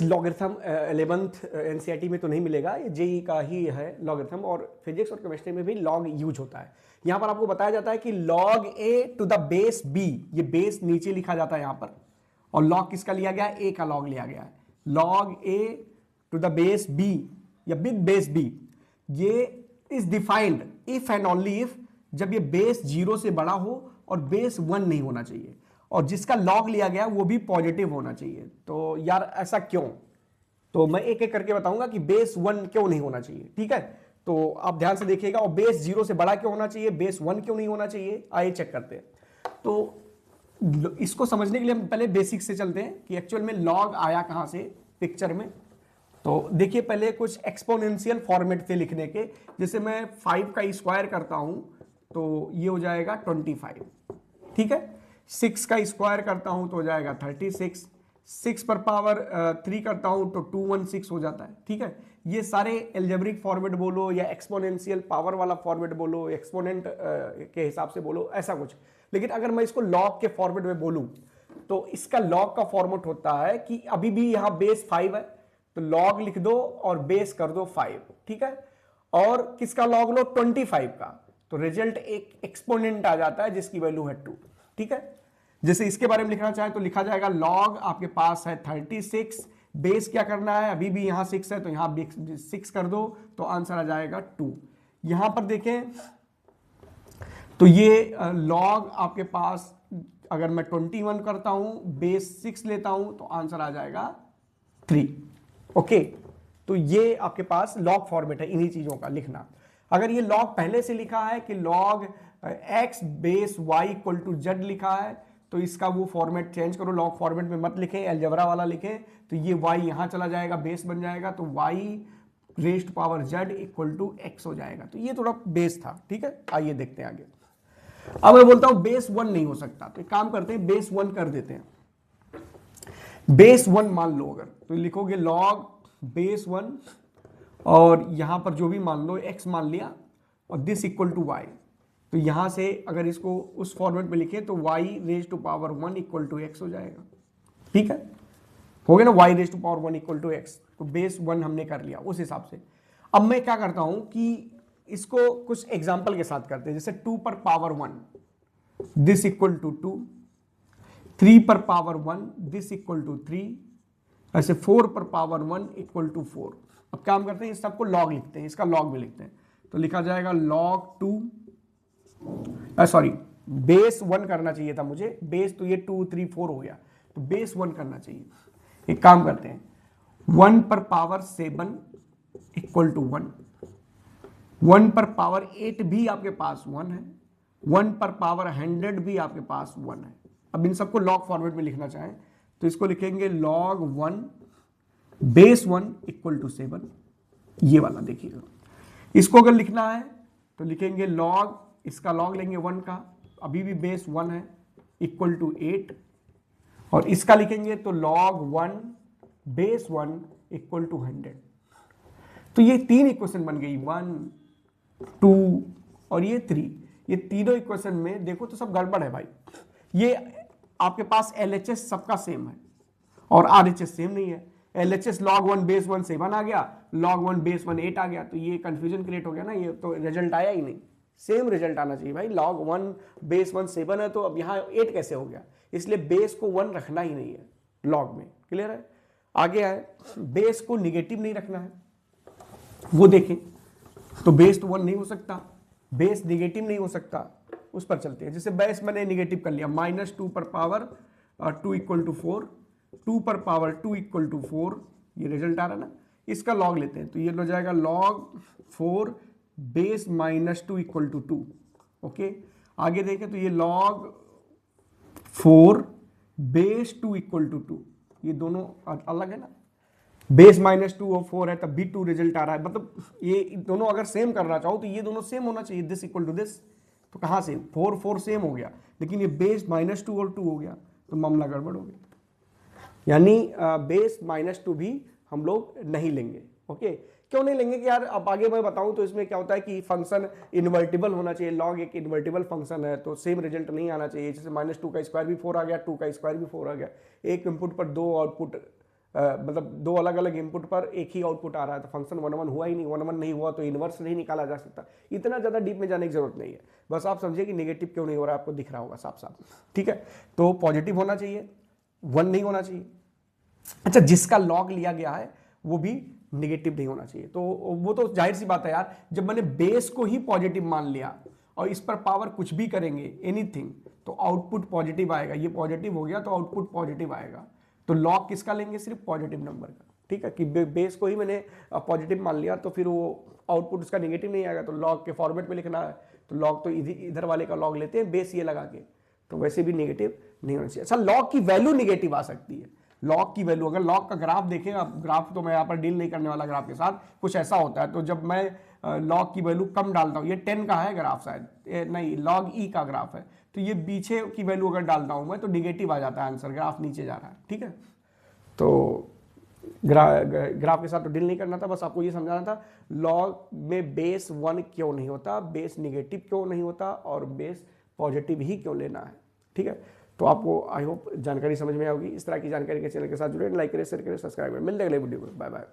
Logarithm 11th NCERT में तो नहीं मिलेगा, ये जेई का ही है लॉगरिथम, और फिजिक्स और केमिस्ट्री में भी लॉग यूज होता है। यहां पर आपको बताया जाता है कि log a to the base b, ये बेस नीचे लिखा जाता है यहां पर, और लॉग किसका लिया गया है, ए का लॉग लिया गया है। Log a to the base b या बिग बेस बी, ये is defined if and only if, जब ये बेस 0 से बड़ा हो और बेस 1 नहीं होना चाहिए, और जिसका लॉग लिया गया वो भी पॉजिटिव होना चाहिए। तो यार ऐसा क्यों, तो मैं एक एक करके बताऊंगा कि बेस 1 क्यों नहीं होना चाहिए, ठीक है। तो आप ध्यान से देखिएगा, और बेस 0 से बड़ा क्यों होना चाहिए, बेस 1 क्यों नहीं होना चाहिए, आइए चेक करते हैं। तो इसको समझने के लिए हम पहले बेसिक से चलते हैं कि एक्चुअल में लॉग आया कहां से पिक्चर में। तो देखिए पहले कुछ एक्सपोनेंशियल फॉर्मेट थे लिखने के, जैसे मैं 5 का स्क्वायर करता हूं तो ये हो जाएगा 25, ठीक है। 6 का स्क्वायर करता हूं तो हो जाएगा 36, 6 पर पावर 3 करता हूं तो 216 हो जाता है, ठीक है। ये सारे एल्जेब्रिक फॉर्मेट बोलो या एक्सपोनेंशियल पावर वाला फॉर्मेट बोलो, एक्सपोनेंट के हिसाब से बोलो, ऐसा कुछ। लेकिन अगर मैं इसको लॉग के फॉर्मेट में बोलूं तो इसका लॉग का फॉर्मेट होता है कि अभी भी यहां बेस 5 है तो लॉग लिख दो और बेस कर दो 5, ठीक है। और किसका लॉग लो, 25 का, तो रिजल्ट एक एक्सपोनेंट आ जाता है जिसकी वैल्यू है 2, ठीक है। जैसे इसके बारे में लिखना चाहे तो लिखा जाएगा लॉग आपके पास है 36, बेस क्या करना है, अभी भी यहां 6 है तो यहां 6 कर दो तो आंसर आ जाएगा 2। यहां पर देखें तो ये लॉग आपके पास, अगर मैं 21 करता हूं, बेस 6 लेता हूं तो आंसर आ जाएगा 3, ओके। तो ये आपके पास लॉग फॉर्मेट है इन्हीं चीजों का लिखना। अगर ये लॉग पहले से लिखा है कि log x base y equal to z लिखा है तो इसका वो फॉर्मेट चेंज करो, लॉग फॉर्मेट में मत लिखें, अलजेब्रा वाला लिखें, तो ये y यहां चला जाएगा, बेस बन जाएगा, तो y raised power z equal to x हो जाएगा। तो ये थोड़ा बेस था, ठीक है। आइए देखते हैं आगे। अब मैं बोलता हूं बेस 1 नहीं हो सकता, तो एक काम करते हैं बेस 1 कर देते हैं। बेस 1 मान लो, अगर तो लिखोगे log बेस 1 और यहां पर जो भी मान लो x मान लिया और दिस इक्वल टू y, तो यहां से अगर इसको उस फॉर्मेट में लिखें तो y raise to power 1 equal to x हो जाएगा, ठीक है। हो गया ना, y raise to power 1 equal to x, तो बेस 1 हमने कर लिया उस हिसाब से। अब मैं क्या करता हूं कि इसको कुछ एग्जाम्पल के साथ करते हैं, जैसे 2 पर पावर 1 दिस इक्वल टू 2, 3 पर पावर 1 दिस इक्वल टू 3, ऐसे 4 पर पावर 1 इक्वल टू 4। अब काम करते हैं, इस सबको लॉग लिखते हैं, इसका लॉग भी लिखते हैं, तो लिखा जाएगा log 2, सॉरी बेस 1 करना चाहिए था मुझे, बेस तो ये 2 3 4 हो गया, तो बेस 1 करना चाहिए। एक काम करते हैं, 1 पर पावर 7 इक्वल टू 1, 1 पर पावर 8 भी आपके पास 1 है, 1 पर पावर 100 भी आपके पास 1 है। अब इन सबको लॉग फॉर्मेट में लिखना चाहें तो इसको लिखेंगे log 1 बेस 1 इक्वल टू 7, ये वाला देखिएगा। इसको अगर लिखना है तो लिखेंगे log, इसका log लेंगे 1 का, अभी भी बेस 1 है, इक्वल टू 8, और इसका लिखेंगे तो log 1 बेस 1 इक्वल टू 100। तो ये 3 इक्वेशन बन गई, 1 2 और ये 3। ये तीनों इक्वेशन में देखो तो सब गड़बड़ है भाई। ये आपके पास LHS सबका सेम है और RHS सेम नहीं है। LHS log 1 बेस 1 7 आ गया, log 1 बेस 1 8 आ गया, तो ये कंफ्यूजन क्रिएट हो गया ना, ये तो रिजल्ट आया ही नहीं। सेम रिजल्ट आना चाहिए भाई, log 1 बेस 1 7 है तो अब यहाँ 8 कैसे हो गया, इसलिए बेस को 1 रखना ही नहीं है log में, क्लियर है। आगे है, बेस को निगेटिव नहीं रखना है, वो देखें तो बेस तो 1 नहीं हो सकता, बेस निगेटिव नहीं हो सकता, उस पर चलते हैं। जैसे बेस मैंने निगेटिव कर लिया, -2 पर पावर 2 इक्वल टू 4, 2 पर पावर 2 इक्वल टू 4, ये रिजल्ट आ रहा है ना। इसका लॉग लेते हैं तो ये हो जाएगा log 4 base -2 equal to 2, okay. आगे देखें तो ये log 4 बेस 2 इक्वल टू 2, ये दोनों अलग है ना, बेस -2 और 4 है तब भी 2 रिजल्ट आ रहा है, मतलब ये दोनों अगर सेम करना चाहो तो ये दोनों सेम होना चाहिए, दिस इक्वल टू दिस, तो कहां से 4 4 सेम हो गया, लेकिन ये बेस -2 और 2 हो गया तो मामला गड़बड़ हो गया, यानी बेस -2 भी हम लोग नहीं लेंगे, ओके। क्यों नहीं लेंगे कि यार अब आगे मैं बताऊं तो इसमें क्या होता है कि फंक्शन इन्वर्टिबल होना चाहिए, लॉग एक इन्वर्टिबल फंक्शन है तो सेम रिजल्ट नहीं आना चाहिए। जैसे -2 का स्क्वायर भी 4 आ गया, 2 का स्क्वायर भी 4 आ गया, एक इनपुट पर 2 आउटपुट मतलब दो अलग अलग इनपुट पर एक ही आउटपुट आ रहा है, तो फंक्शन 1 1 हुआ ही नहीं, 1 1 नहीं हुआ तो इनवर्स नहीं निकाला जा सकता। इतना ज़्यादा डीप में जाने की जरूरत नहीं है, बस आप समझिए कि नेगेटिव क्यों नहीं हो रहा है, आपको दिख रहा होगा साफ साफ, ठीक है। तो पॉजिटिव होना चाहिए, 1 नहीं होना चाहिए। अच्छा, जिसका लॉग लिया गया है वो भी नेगेटिव नहीं होना चाहिए। तो वो तो जाहिर सी बात है यार, जब मैंने बेस को ही पॉजिटिव मान लिया और इस पर पावर कुछ भी करेंगे एनीथिंग, तो आउटपुट पॉजिटिव आएगा। ये पॉजिटिव हो गया तो आउटपुट पॉजिटिव आएगा। तो लॉग किसका लेंगे? सिर्फ पॉजिटिव नंबर का, ठीक है। कि बेस को ही मैंने पॉजिटिव मान लिया तो फिर वो आउटपुट उसका नेगेटिव नहीं आएगा। तो लॉग के फॉर्मेट में लिखना है तो लॉग तो इधर वाले का लॉग लेते हैं बेस ये लगा के, तो वैसे भी नेगेटिव नहीं होना चाहिए। अच्छा, लॉग की वैल्यू नेगेटिव आ सकती है। लॉग की वैल्यू, अगर लॉग का ग्राफ देखें, अब ग्राफ तो मैं यहाँ पर डील नहीं करने वाला ग्राफ के साथ, कुछ ऐसा होता है। तो जब मैं लॉग की वैल्यू कम डालता हूँ, ये 10 का है ग्राफ शायद, नहीं लॉग ई का ग्राफ है, तो ये पीछे की वैल्यू अगर डालता हूँ मैं तो निगेटिव आ जाता है आंसर, ग्राफ नीचे जा रहा है, ठीक है। तो ग्राफ के साथ तो डील नहीं करना था, बस आपको ये समझाना था लॉग में बेस 1 क्यों नहीं होता, बेस निगेटिव क्यों नहीं होता और बेस पॉजिटिव ही क्यों लेना है, ठीक है। तो आपको आई होप जानकारी समझ में आएगी। इस तरह की जानकारी के चैनल के साथ जुड़े, लाइक करें, शेयर करें, सब्सक्राइब करें। मिलते हैं अगले वीडियो में, बाय बाय।